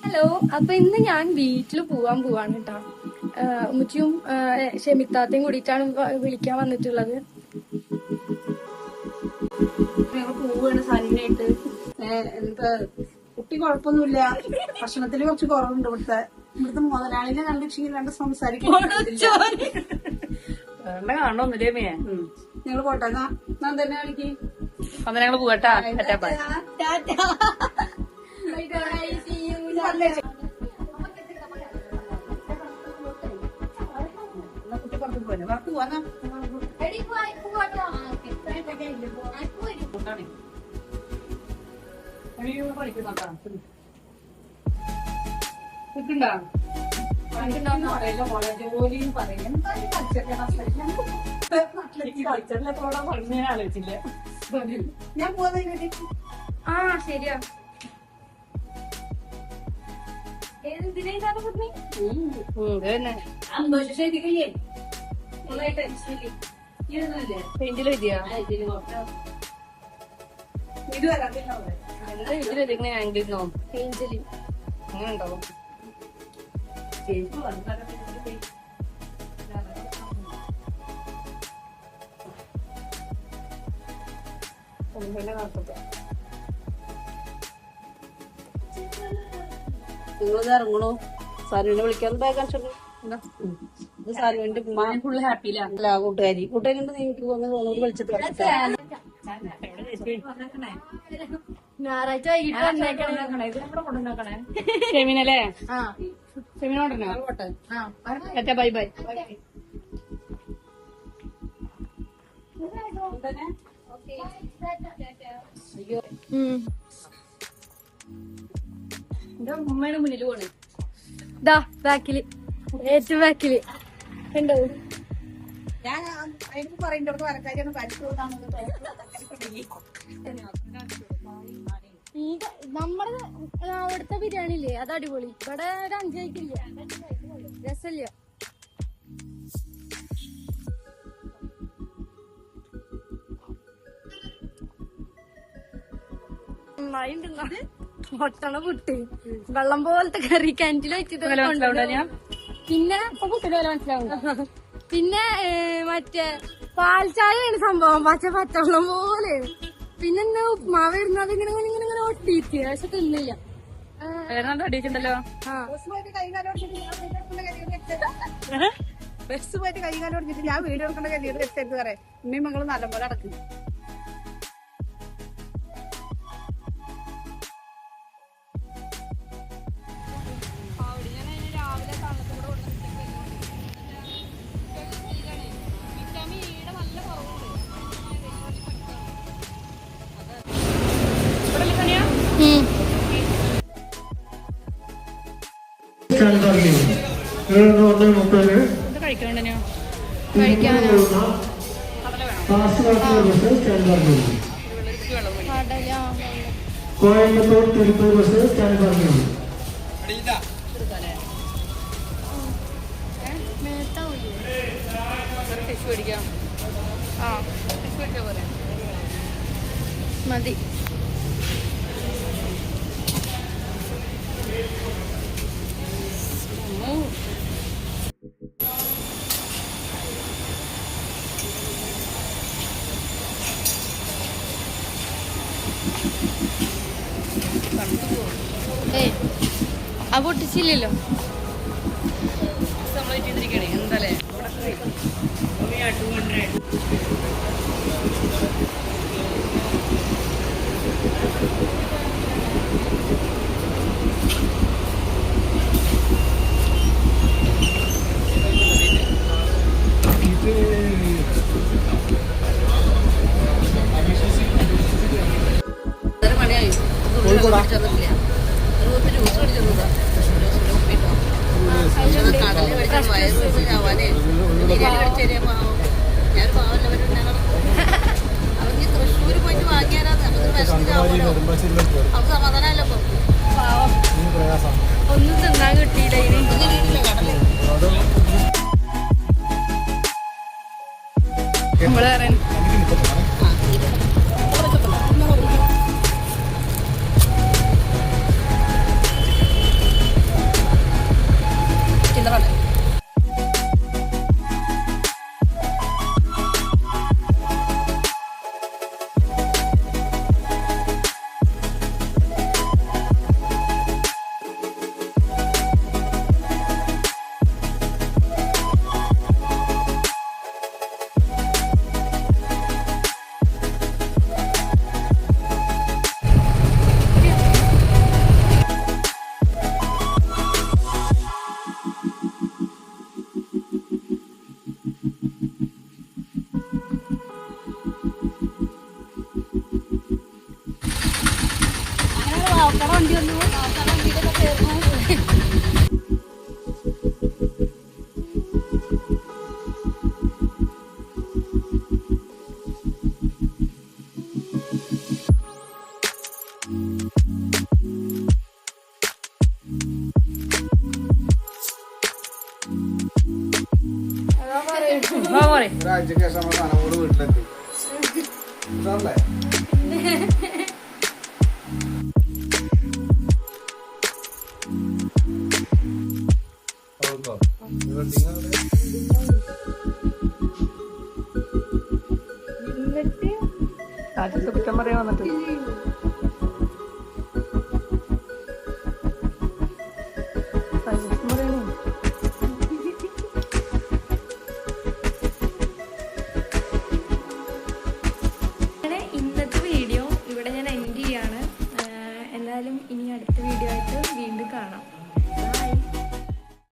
Hello, അപ്പൊ ഇന്ന് ഞാൻ വീട്ടിൽ പോവാണ് കേട്ടോ. ഉമ്മച്ചിയും ഷെമിത്താത്തയും കൂടിയിട്ടാണ് വിളിക്കാൻ വന്നിട്ടുള്ളത്. പോവാണ് സനിയായിട്ട്. എന്താ കുട്ടി കുഴപ്പമൊന്നുമില്ല, ഭക്ഷണത്തിൽ കുറച്ച് കുറവുണ്ട്. ഇവിടുത്തെ മുതലാളിനെ കണ്ടിട്ട് സംസാരിക്കാൻ കാണൊന്നുമില്ലേ മേ. നിങ്ങൾ പോട്ടെ, ഞാൻ തന്നെ കളിക്ക്. അന്ന് ഞങ്ങള് പോകട്ടാ. കുട്ടി പുറത്ത് പോവാ, പുറത്ത് പോവാ. ജോലിയും പറയും ആലോചിച്ചില്ല. ഞാൻ പോകുന്ന ആ ശരിയാ. സന്തോഷിച്ചിരിക്കേ പെയിന്റില് വിദ്യ ഇത് വരാം. ഇതിലെങ്ങനെ ആംഗിളിന്നോ ഏഞ്ചലി അങ്ങനെ ഉണ്ടാവും. നിങ്ങളിത് ഇറങ്ങണു. സാനുവിനെ വിളിക്കാൻ ബാഗാൻ ഇത് സാനുവിന്റെ ഉമ്മ ഫുള്ള് ഹാപ്പിയിലാണ്. അല്ല കൂട്ടുകാരി കൊണ്ട് നിങ്ങൾക്ക് വന്ന് തോന്നൂര് വിളിച്ചിട്ട് ഞായറാഴ്ച വൈകിട്ട് വന്നേക്കണേ. ഷെമിനല്ലേ? ആ ഷെമിനോടനോ? ആ ബൈ ബൈ. എന്റെ ഉമ്മയുടെ മുന്നിൽ പോണ്. ഇതാ ബാക്കില്, ഏറ്റവും ബാക്കില് ഉണ്ടോ? ഞാൻ അതിന് പറയുന്നവർക്ക് വരക്കാരിയാണ് നമ്മുടെ അവിടുത്തെ ബിരിയാണി ഇല്ലേ, അത് അടിപൊളി. ഇവിടെ ഒരു 5 കഴിക്കില്ല, രസമില്ല. പൊട്ടണ പുട്ട് വെള്ളം പോലത്തെ കറി കിണറ്റിൽ വെച്ചിട്ട് പിന്നെ പിന്നെ മറ്റേ പാൽ ചായയാണ് സംഭവം. പച്ചവെള്ളം പോലെയാണ്. പിന്നെ എന്താ ഉപ്മാവ് ഇരുന്നത് ഇങ്ങനെ ഇങ്ങനെ ഇങ്ങനെ ഒട്ടിയിട്ട് പക്ഷെ തിന്നില്ല. അടിയിട്ടുണ്ടല്ലോ. ബസ് പോയിട്ട് കൈകാലം ഓടിച്ചിട്ട് ഞാൻ വീട് എടുക്കേണ്ട ഗതിയോട് വെച്ചെടുത്ത് പറയാം. ഉമ്മയും മകളും നല്ലപോലെ അടക്കും. കഴിക്കണോ? കോയമ്പത്തൂർ തിരുപ്പൂർ ബസ് സ്റ്റാൻഡ് പറഞ്ഞു. മതി. ആ പൊട്ടിച്ചില്ലല്ലോ. സമ്മതിച്ചിരിക്കണേ എന്താല്ലേ? തൃശ്ശൂര് പോയിട്ട് വാങ്ങിയാലാണ് സമാധാനമല്ലോ. ഒന്നും തിന്നാൻ കിട്ടിയില്ല. നമ്മള് സാവക്കാട വണ്ടി വന്നു സാവക്കാട വണ്ടിയിലൊക്കെ കയറുന്നു. ഒരാഴ്ചക്ക് ശേഷം നമ്മൾ സാധനം വീട്ടിലെത്തി. ഇതല്ലേ? കുറ്റം പറയാൻ വന്നിട്ട്